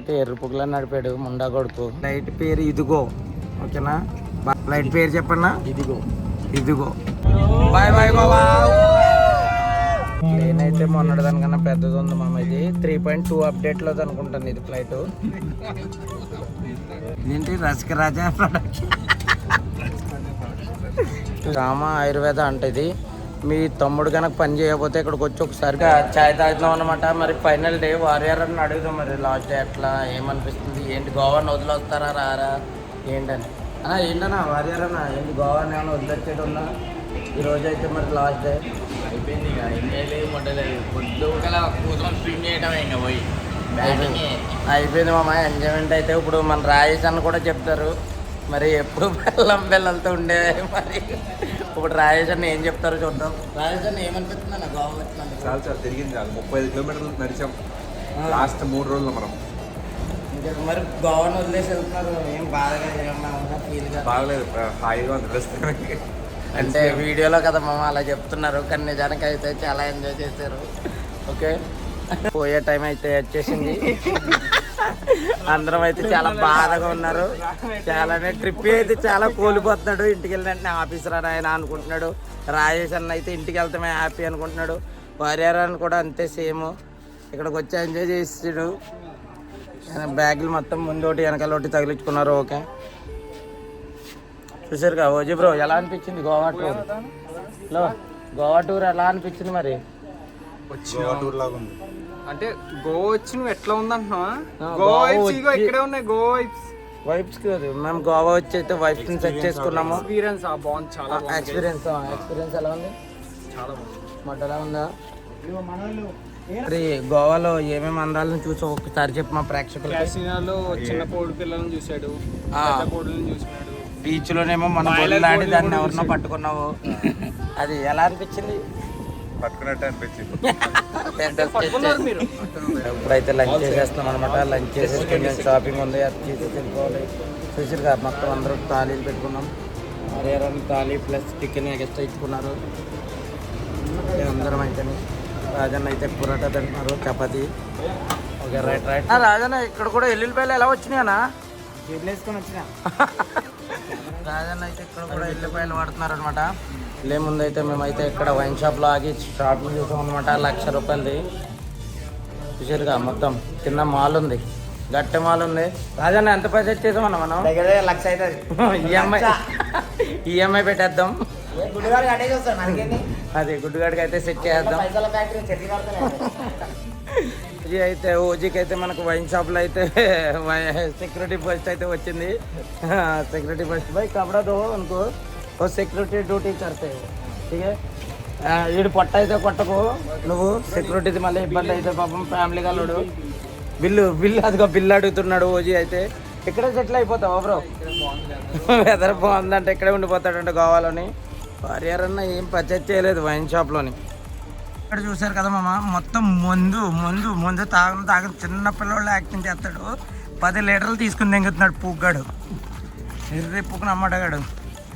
అయితే ఎర్రపుగ్గులా నడిపాడు ముండా కొడుకు. ఫ్లైట్ పేరు ఇదిగో, ఓకేనా? ఫ్లైట్ పేరు చెప్పన్నా, ఇదిగో. ఇదిగో బాయ్ బాయ్ గోవా. ప్లేన్ అయితే మొన్నటి దానికన్నా పెద్దది ఉంది మామ. ఇది 3.2 అప్డేట్లో అనుకుంటాను ఇది ఫ్లైట్. ఇదేంటి రసికరాజా ప్రొడక్షన్ రామ ఆయుర్వేద అంటే ఇది. మీ తమ్ముడు కనుక పని చేయకపోతే ఇక్కడికి వచ్చి ఒకసారిగా ఛాయ్ తాగుతాం అనమాట. మరి ఫైనల్ డే వారియర్ అని అడుగుదాం. మరి లాస్ట్ డే అట్లా ఏమనిపిస్తుంది, ఏంటి గోవాని వదిలొస్తారా రారా ఏంటని అన్నా? ఏంటన్నా వారియర్ అన్న, ఏంటి గోవాని ఏమైనా వదిలొచ్చేది ఉందా? ఈరోజు అయితే మరి లాస్ట్ డే అయిపోయింది. ఇక ఎంజాయ్ మొట్టలేదు, పొద్దు కూతురు స్విమ్ చేయడం ఇంకా పోయి అయిపోయింది మామ ఎంజాయ్మెంట్. అయితే ఇప్పుడు మన రాజేష్ అన్న కూడా చెప్తారు మరి ఎప్పుడు పిల్లలతో ఉండే. మరి ఇప్పుడు రాజేష్ అన్న ఏం చెప్తారో చూద్దాం. రాజేష్ అన్న ఏమనిపిస్తుంది అన్న గోవా వచ్చినందుకు? చాలా చాలా తిరిగింది, చాలు 35 కిలోమీటర్లు నడిచాం లాస్ట్ 3 రోజులు మనం. ఇంకా మరి గోవాను వదిలేసి వెళ్తున్నారు, ఏం బాధగా ఏమన్నా ఉందా ఫీల్గా? బాగలేదు, హాయిగా ఉంది ప్రస్తుతానికి. అంటే వీడియోలో కదా మామ అలా చెప్తున్నారు, కానీ నిజానికి అయితే చాలా ఎంజాయ్ చేశారు. ఓకే, పోయే టైం అయితే వచ్చేసింది. అందరం అయితే చాలా బాధగా ఉన్నారు. చాలానే ట్రిప్ అయితే చాలా కోల్పోతున్నాడు. ఇంటికి వెళ్ళినట్టు ఆఫీసర్ అని ఆయన అనుకుంటున్నాడు. రాజేష్ అన్న అయితే ఇంటికి వెళ్తామే హ్యాపీ అనుకుంటున్నాడు. వారియర్ అని కూడా అంతే సేమ్. ఇక్కడికి వచ్చి ఎంజాయ్ చేసాడు. బ్యాగులు మొత్తం ముందు ఒకటి వెనకాల ఒకటి తగిలించుకున్నారు. ఓకే, చూసారుగా ఓజీ బ్రో ఎలా అనిపించింది గోవా టూర్? గోవా టూర్ ఎలా అనిపించింది మరి? గోవా టూర్ లాగా ఉంది. అంటే గోవా వచ్చి నువ్వు ఎట్లా ఉందంటున్నావా? గోవా ఇక్కడే ఉన్నాయి. గోవా వైబ్స్ కాదు, మేము గోవా వచ్చి అయితే వైబ్స్ ని సెట్ చేసుకున్నాము. ఎక్స్పీరియన్స్ బాగుంది, చాలా ఎక్స్పీరియన్స్ ఎలా ఉంది? చాలా బాగుంది. మొట్ట ఎలా ఉందా? మరి గోవాలో ఏమేమి అందాలను చూసి ఒకసారి చెప్పు మా ప్రేక్షకులు. క్యాసినోలో చిన్న కోడి పిల్లలను చూసాడు, కోడులను చూసినాడు. బీచ్ లోనేమో మన బొల్లాడి దాన్ని ఎవరినో పట్టుకున్నావు, అది ఎలా అనిపించింది? పట్టుకున్నట్టు అనిపించింది. ఇప్పుడైతే లంచ్ చేసేస్తాం అనమాట. లంచ్ చేసేసి కొంచెం షాపింగ్ ఉంది, అది చేసేసి వెళ్ళిపోవాలి. చూసిరుగా మొత్తం అందరూ థాలీలు పెట్టుకున్నాం. Haryana thali plus chicken extra ఇచ్చుకున్నారు. అందరం అయితే రాజన్న అయితే పురోటా తింటున్నారు, chapati. Okay right right. Rajanna ఇక్కడ కూడా ఎల్లుల్లిపాయలు ఎలా వచ్చినాయనా? వేసుకొని వచ్చినా. రాజన్న అయితే ఇక్కడ కూడా ఎల్లుల్లిపాయలు వాడుతున్నారు అనమాట. ముందు అయితే మేమైతే ఇక్కడ వైన్ షాప్లో ఆగి షాపింగ్ చేసాం అనమాట. 1,00,000 రూపాయలది. చూసారుగా మొత్తం కింద మాల్ ఉంది, గట్టె మాల్ ఉంది. రాజన్న ఎంత పైసా చేసామన్నా మనం? దగ్గర 1,00,000 అవుతుంది. ఈఎంఐ పెట్టేద్దాం. గుడివాడు అటే చూస్తాడు మనకేంటి, అది గుడ్డుగాడికి అయితే సెట్ చేద్దాం. పైసల ఫ్యాక్టరీ చెట్టు కడతాను. ఓజీ అయితే ఓజీకి అయితే మనకు వైన్ షాప్లో అయితే సెక్యూరిటీ పోస్ట్ అయితే వచ్చింది. సెక్యూరిటీ పోస్ట్ బై కపడా దో అనుకో ఓ సెక్యూరిటీ డ్యూటీ కడితే వీడు పొట్ట అయితే కొట్టకు నువ్వు. సెక్యూరిటీది మళ్ళీ ఇబ్బంది అయితే పాపం ఫ్యామిలీ గలుడు. బిల్లు అదిగో బిల్లు అడుగుతున్నాడు ఓజీ అయితే. ఇక్కడే సెటిల్ అయిపోతావా బ్రో? వెదర్ బాగుందంటే ఇక్కడే ఉండిపోతాడంటే గోవాలోని. వారియర్ అన్న ఏం పర్చేజ్ చేయలేదు వైన్ షాప్లోని. ఇక్కడ చూసారు కదా మామ, మొత్తం ముందు తాగని చిన్న పిల్లవాళ్ళు యాక్టింగ్ చేస్తాడు. 10 లీటర్లు తీసుకుని తెంగుతున్నాడు పూగ్గాడు, ఎర్రి పూకుని అమ్మటగాడు.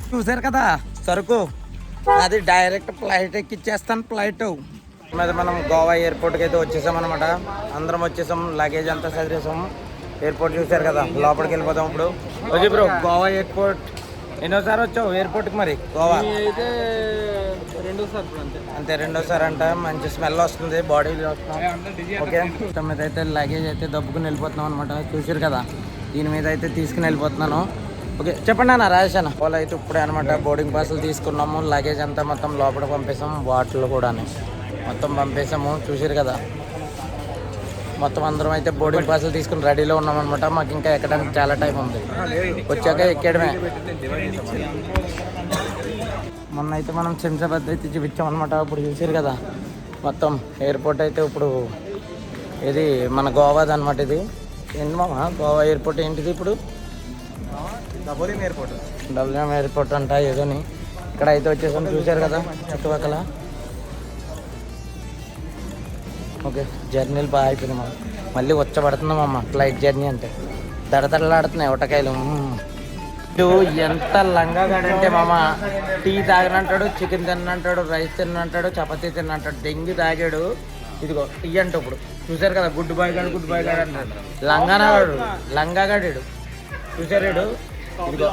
చూసారు కదా సరుకు, అది డైరెక్ట్ ఫ్లైట్ ఎక్కిచ్చేస్తాను. ఫ్లైట్ మీద మనం గోవా ఎయిర్పోర్ట్కి అయితే వచ్చేసాం అనమాట. అందరం వచ్చేసాం, లగేజ్ అంతా సదిరేసాం. ఎయిర్పోర్ట్ చూసారు కదా, లోపలికి వెళ్ళిపోతాం ఇప్పుడు. ఓకే బ్రో, గోవా ఎయిర్పోర్ట్ ఎన్నోసారి వచ్చావు ఎయిర్పోర్ట్కి? మరి గోవా అయితే రెండోసారి అంతే, రెండోసారి అంట. మంచి స్మెల్ వస్తుంది బాడీలో. ఓకే, మొత్తం మీద అయితే లగేజ్ అయితే దబ్బుకుని వెళ్ళిపోతున్నాం అనమాట. చూసారు కదా, దీని మీద అయితే తీసుకుని వెళ్ళిపోతున్నాను. ఓకే చెప్పండి అన్న రాజేష్ అన్న. వాళ్ళు అయితే ఇప్పుడే అనమాట బోర్డింగ్ పాసులు తీసుకున్నాము. లగేజ్ అంతా మొత్తం లోపల పంపేసాము, బాటిల్ కూడా మొత్తం పంపేసాము. చూసారు కదా, మొత్తం అందరం అయితే బోర్డింగ్ పాసులు తీసుకుని రెడీలో ఉన్నాం అనమాట. మాకు ఇంకా ఎక్కడానికి చాలా టైం ఉంది, వచ్చాక ఎక్కడమే. మొన్న అయితే మనం శంషాబాద్ అయితే చూపించాం అనమాట. ఇప్పుడు చూసారు కదా, మొత్తం ఎయిర్పోర్ట్ అయితే ఇప్పుడు ఇది మన గోవాది అనమాట. ఇది ఏంటి మామ గోవా ఎయిర్పోర్ట్ ఏంటిది ఇప్పుడు? డబుల్ ఎయిర్పోర్ట్ అంట ఏదోని. ఇక్కడ అయితే వచ్చేసాం, చూసారు కదా చుట్టుపక్కల. ఓకే, జర్నీలు బాగా అయిపోయింది మామ. మళ్ళీ వచ్చబడుతున్నామమ్మ ఫ్లైట్ జర్నీ అంటే. దడదడలాడుతున్నాయి ఉటకాయలు. ఎంత లంగాగాడంటే మామ, టీ తాగనంటాడు, చికెన్ తిన్నంటాడు, రైస్ తిన్నంటాడు, చపాతీ తిన్నంటాడు, దెంగి తాగాడు. ఇదిగో టీ అంట ఇప్పుడు చూసారు కదా గుడ్ బాయ్ గాడు అంటాడు. లంగాగాడు చూసారు. ఇదిగో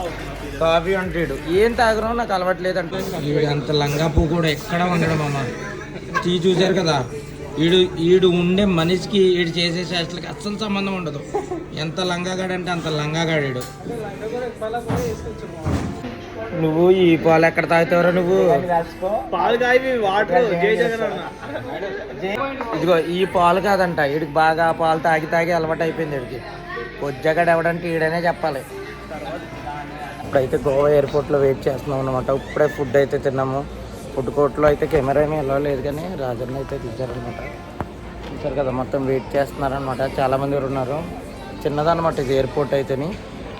కాఫీ అంటాడు. ఏం తాగరో నాకు అలవాట్లేదు అంటే అంత లంగా పువ్వు కూడా ఎక్కడ ఉండడం అమ్మ. చూసారు కదా ఈడు ఉండే మనిషికి ఈడు చేసే చేష్టలకి అస్సలు సంబంధం ఉండదు. ఎంత లంగాగాడు అంటే అంత లంగాగాడు. నువ్వు ఈ పాలు ఎక్కడ తాగుతావరా నువ్వు? ఇదిగో ఈ పాలు కాదంట, వీడికి బాగా పాలు తాగి అలవాటు అయిపోయింది. వీడికి కొజ్జగాడు ఎవడంటే ఈడనే చెప్పాలి. ఇప్పుడైతే గోవా ఎయిర్పోర్ట్లో వెయిట్ చేస్తున్నాం అనమాట. ఇప్పుడే ఫుడ్ అయితే తిన్నాము. ఫుడ్ కోర్ట్లో అయితే కెమెరా ఏమీ ఎలా లేదు కానీ రాజన్న అయితే తీశారనమాట. చూసారు కదా మొత్తం వెయిట్ చేస్తున్నారనమాట. చాలామంది ఉన్నారు. చిన్నదనమాట ఇది ఎయిర్పోర్ట్ అయితేని.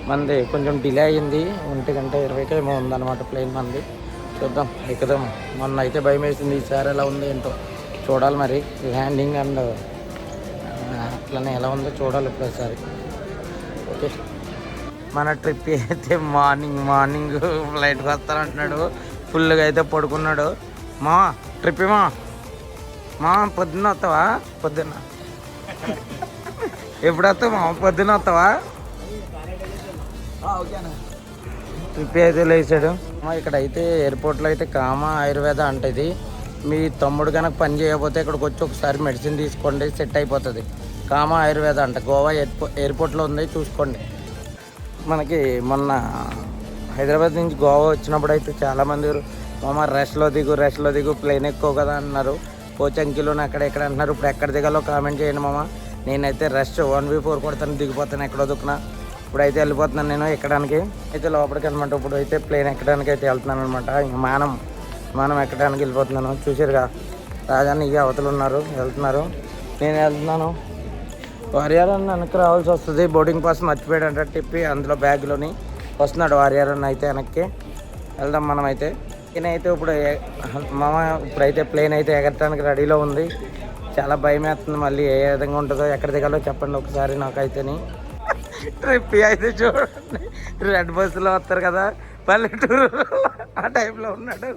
మనది కొంచెం డిలే అయ్యింది. 1:20 ఏమో ఉందన్నమాట ప్లేన్ మనది. చూద్దాం ఎక్కుదాం. మొన్న అయితే భయం వేసింది, ఈసారి ఎలా ఉంది ఏంటో చూడాలి. మరి ల్యాండింగ్ అండ్ అట్లనే ఎలా ఉందో చూడాలి ఇప్పుడోసారి. ఓకే, మన ట్రిప్ అయితే మార్నింగ్ ఫ్లైట్కి వస్తానంటున్నాడు. ఫుల్గా అయితే పడుకున్నాడు. మా ట్రిప్ పొద్దున్న వస్తావా? పొద్దున్న ఎప్పుడు వస్తావు మా? పొద్దున్న వస్తావా? ట్రిప్ అయితే లేచాడు. ఇక్కడ అయితే ఎయిర్పోర్ట్లో అయితే కామా ఆయుర్వేద అంటది. మీ తమ్ముడు కనుక పని చేయకపోతే ఇక్కడికి వచ్చి ఒకసారి మెడిసిన్ తీసుకోండి, సెట్ అయిపోతుంది. కామా ఆయుర్వేద అంట. గోవా ఎయిర్పోర్ట్లో ఉంది, చూసుకోండి. మనకి మొన్న హైదరాబాద్ నుంచి గోవా వచ్చినప్పుడు అయితే చాలామంది మామ రెస్ట్లో దిగు ప్లేన్ ఎక్కువ కదా అన్నారు. పోచంకిలోని అక్కడ ఎక్కడ అంటున్నారు. ఇప్పుడు ఎక్కడ దిగాలో కామెంట్ చేయండి మామ. నేనైతే రెస్ట్ 1v4 కొడతాను, దిగిపోతాను ఎక్కడో దుక్కున. ఇప్పుడైతే వెళ్ళిపోతున్నాను నేను ఎక్కడానికి. అయితే లోపలికి అనమాట. ఇప్పుడు అయితే ప్లేన్ ఎక్కడానికి అయితే వెళ్తున్నాను అనమాట. ఇంకా మనం ఎక్కడానికి వెళ్ళిపోతున్నాను. చూసారుగా రాజాన్ని ఇక అవతలు ఉన్నారు, వెళ్తున్నారు. నేను వెళ్తున్నాను. వారియర్ అన్న వెనక్కి రావాల్సి వస్తుంది. బోర్డింగ్ పాస్ మర్చిపోయాడంట టిప్పి అందులో బ్యాగ్లోని. వస్తున్నాడు వారియర్ అన్న అయితే వెనక్కి. వెళ్దాం మనం అయితే. నేనైతే ఇప్పుడైతే ప్లేన్ అయితే ఎగరటానికి రెడీలో ఉంది. చాలా భయం వేస్తుంది. మళ్ళీ ఏ విధంగా ఉంటుందో ఎక్కడ దిగాలో చెప్పండి ఒకసారి నాకైతేని. ట్రిప్ అయితే చూడండి, రెడ్ బస్సులో వస్తారు కదా పల్లెటూరు, ఆ టైప్లో ఉన్నాడు.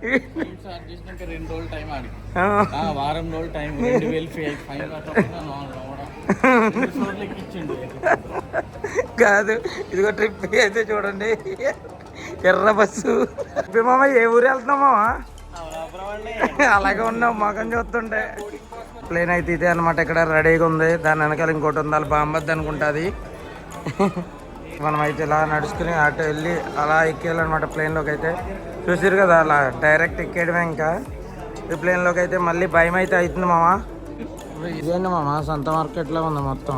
2 రోజులు టైం వారం రోజులు టైం 2005 కాదు. ఇదిగో ట్రిప్ అయితే చూడండి, ఎర్ర బస్సు. మామ ఏ ఊరు వెళ్తున్నామా? అలాగే ఉన్నావు మొఖం చూస్తుంటే. ప్లేన్ అయితే ఇదే అనమాట. ఇక్కడ రెడీగా ఉంది. దాని వెనకాల ఇంకోటి ఉంది, అలా బాంబద్దు అనుకుంటుంది. మనం అయితే ఇలా నడుచుకుని అటు వెళ్ళి అలా ఎక్కేయాలన్నమాట ప్లేన్లోకి అయితే. చూసారు కదా అలా డైరెక్ట్ ఎక్కేయడమే. ఇంకా ఈ ప్లేన్లోకి అయితే మళ్ళీ భయం అయితే అవుతుంది మామ. ఇదేంటి మామ సంత మార్కెట్లో ఉంది మొత్తం.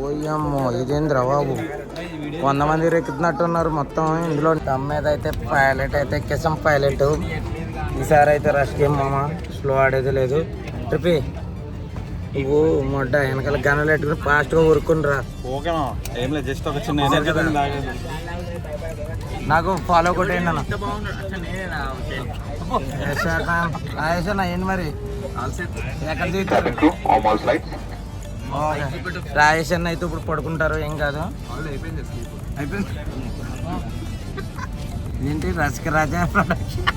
ఓయమ్మో ఇదేంద్రా బాబు, 100 మంది ఎక్కుతున్నట్టున్నారు మొత్తం. ఇందులో దమ్ మీద అయితే పైలట్ అయితే ఎక్కేసాం. పైలట్ ఈసారి అయితే రష్ గేమ్ మామ, స్లో ఆడేది లేదు. ట్రిపి నువ్వు మొడ్డ వెనకాల గనులు పెట్టుకుని ఫాస్ట్గా ఊరుకుని రా. ఓకేనా? ఏం లేదు, జస్ట్ ఒక చిన్న ఎనర్జీ నాకు ఫాలో కొట్టేయండి అన్న. ఏంటి మరి ఎక్కడ తీస్తారు? రాజేష్ అన్న అయితే ఇప్పుడు పడుకుంటారు, ఏం కాదు. అయిపోయింది. ఏంటి రసిక రాజా ప్రొడక్షన్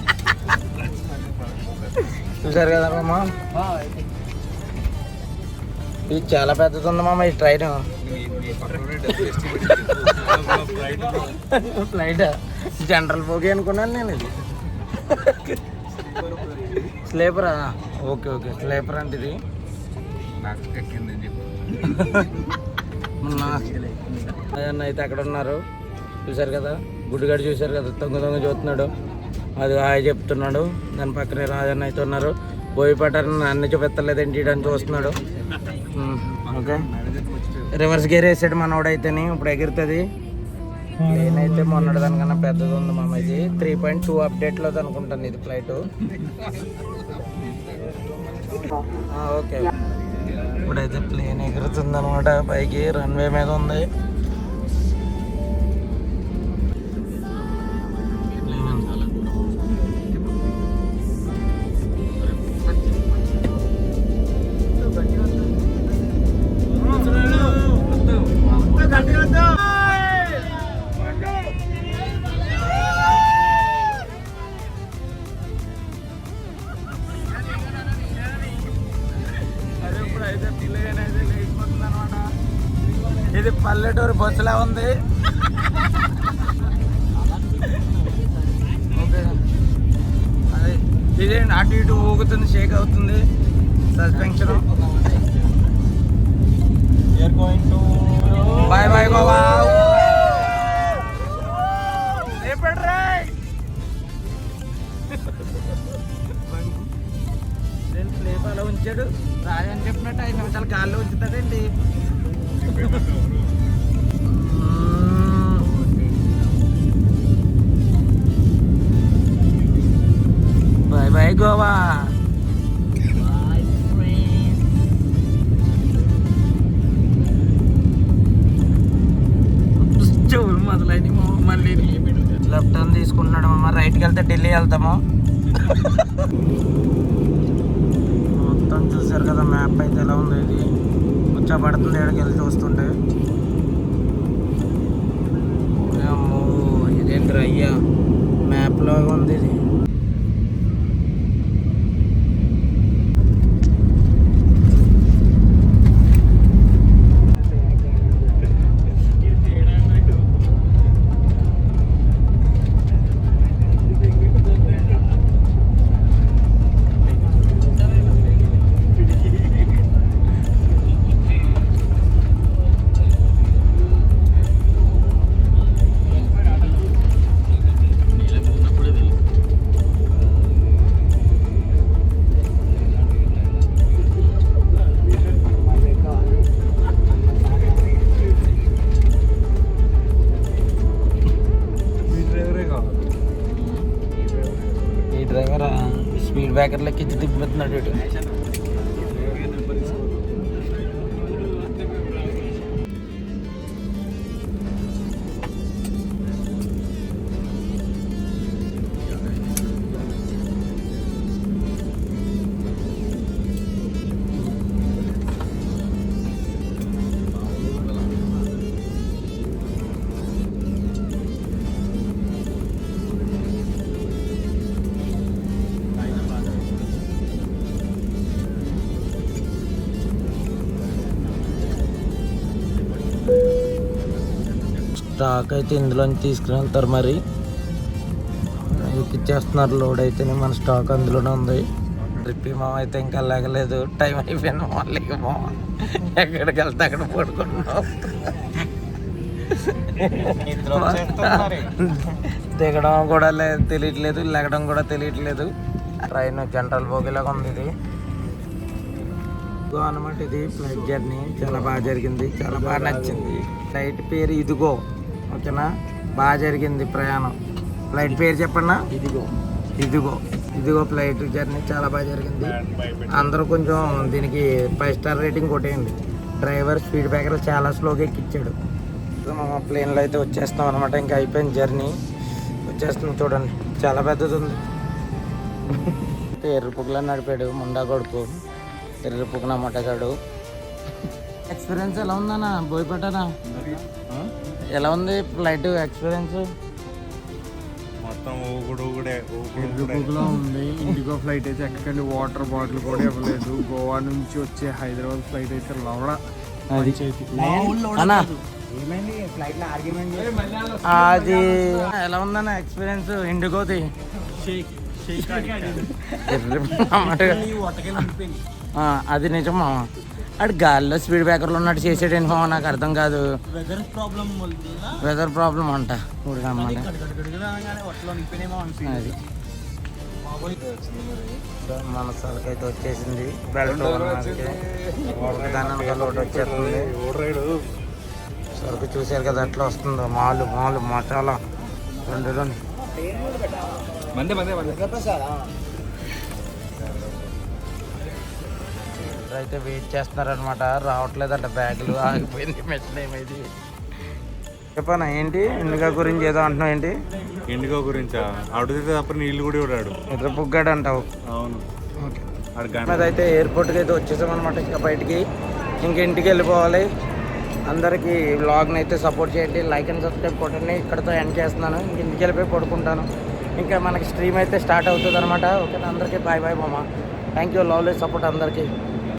చూసారు కదా మామ. ఇది చాలా పెద్దది ఉంది మామ ఈ ట్రైన్. ఫ్లైట్ జనరల్ బోగి అనుకున్నాను నేను. ఇది స్లీపరా? ఓకే స్లీపర్ అంటే ఇది. అన్న అయితే అక్కడ ఉన్నారు, చూసారు కదా. గుడ్డుగాడు చూసారు కదా, దొంగ చూస్తున్నాడు. అది హాయ్ చెప్తున్నాడు. దాని పక్కనే రాజన్న అయితే ఉన్నారు. బోయిపట్టారని అన్ని చూపెత్తలేదేంటి అని చూస్తున్నాడు. ఓకే, రివర్స్ గేర్ వేసాడు మనోడైతేని. ఇప్పుడు ఎగురుతుంది. నేనైతే మొన్నటి దానికన్నా పెద్దది ఉంది మామ. ఇది 3.2 అప్డేట్లో అనుకుంటాను ఇది ఫ్లైట్. ఓకే, ఇప్పుడైతే ప్లేన్ ఎగురుతుంది అనమాట పైకి. రన్వే మీద ఉంది. ఇది పల్లెటూరు బస్సులా ఉంది. ఓకే అదే ఇదే అటు ఇటు ఊగుతుంది, షేక్ అవుతుంది సస్పెన్షన్. బాయ్ బాయ్ బాబా. ప్లేప్ అలా ఉంచాడు, రాజని చెప్పినట్టు 5 నిమిషాలు గాల్లో ఉంచుతాడండి. Bye bye Goa. చెవులు మొదలైన మళ్ళీ లెఫ్ట్ టర్న్ తీసుకుంటున్నాడు మామ. రైట్కి వెళ్తే ఢిల్లీ వెళ్తాము. మొత్తం చూసారు కదా మ్యాప్ అయితే ఎలా ఉంది. ఇది కూర్చోబడుతుంది ఎక్కడికి వెళ్ళి చూస్తుంటే. అమ్మో ఇదేంటి అయ్యా మ్యాప్ లాగా ఉంది ఇది. డ్రైవర్ స్పీడ్ బ్రేకర్లకి ఇచ్చి తిప్పుతున్నాడు ఇటు. స్టాక్ అయితే ఇందులోంచి తీసుకుని వెళ్తారు. మరి ఎక్కిచ్చేస్తున్నారు లోడ్ అయితే. మన స్టాక్ అందులోనే ఉంది. ట్రిప్ మామ అయితే ఇంకా లేగలేదు, టైం అయిపోయింది. మళ్ళీ మామ ఎక్కడికి వెళ్తే అక్కడ పడుకుంటున్నాం. దిగడం కూడా తెలియట్లేదు, లెగడం కూడా తెలియట్లేదు. ట్రైన్ జనరల్ బోగిలాగా ఉంది ఇది అనమాట. ఇది ఫ్లైట్ జర్నీ చాలా బాగా జరిగింది, చాలా బాగా నచ్చింది. ఫ్లైట్ పేరు ఇదిగో. ఓకేనా, బాగా జరిగింది ప్రయాణం. ఫ్లైట్ పేరు చెప్పండి. ఇదిగో ఇదిగో ఇదిగో ఫ్లైట్ జర్నీ చాలా బాగా జరిగింది. అందరూ కొంచెం దీనికి 5 స్టార్ రేటింగ్ కొట్టేయండి. డ్రైవర్ స్పీడ్ బ్రేకర్ చాలా స్లోగా ఎక్కిచ్చాడు. మా ప్లేన్లో అయితే వచ్చేస్తాం అనమాట. ఇంకా అయిపోయింది జర్నీ, వచ్చేస్తుంది. చూడండి చాలా పెద్దది ఉంది. ఎర్రపుకులా నడిపాడు ముండా కొడుకు, ఎర్రపుకున మటగాడు. ఎక్స్పీరియన్స్ ఎలా ఉందన్నా బోయపట్టానా? ఎలా ఉంది ఫ్లైట్ ఎక్స్పీరియన్స్? మొత్తం ఊగుడే ఎర్రపుకులో ఉంది. ఇండిగో ఫ్లైట్ అయితే ఎక్కడికి వాటర్ బాటిల్ కూడా ఇవ్వలేదు. గోవా నుంచి వచ్చే హైదరాబాద్ ఫ్లైట్ అయితే లవడ. అది ఎలా ఉందన్న ఎక్స్పీరియన్స్ ఇండిగోది? అది నిజమా? అటు గాలిలో స్పీడ్ బ్రేకర్లు ఉన్నట్టు చేసేటండి మామ, నాకు అర్థం కాదు. వెదర్ ప్రాబ్లం అంట. అది మన సరుకైతే వచ్చేసింది. బెల్ట్ దాని వెనకాల ఒకటి వచ్చేస్తుంది. సరుకు చూసారు కదా ఎట్లా వస్తుందో. మాలు మాలు మసాలా రెండు అయితే వెయిట్ చేస్తున్నారనమాట. రావట్లేదంట, బ్యాగులు ఆగిపోయింది. మెషిన్ ఏమైంది చెప్పనా? ఏంటి ఇండిగో గురించి ఏదో అంటున్నావు ఏంటి? ఇండిగో గురించా? అడుగుతే తప్ప నీళ్ళు కూడా ఇవ్వడాడు. నిద్ర పుగ్గాడు అంటావు. అవును. అయితే ఎయిర్పోర్ట్కి అయితే వచ్చేసాం అనమాట. ఇంకా బయటికి ఇంటికి వెళ్ళిపోవాలి. అందరికీ వ్లాగ్ని అయితే సపోర్ట్ చేయండి, లైక్ అండ్ సబ్స్క్రైబ్ కొట్టండి. ఇక్కడతో ఎండ్ చేస్తున్నాను. ఇంటికి వెళ్ళిపోయి పడుకుంటాను. ఇంకా మనకి స్ట్రీమ్ అయితే స్టార్ట్ అవుతుంది అనమాట. ఓకే, అందరికీ బాయ్ బాయ్ మామ. థ్యాంక్ యూ, లవ్లీ సపోర్ట్ అందరికీ.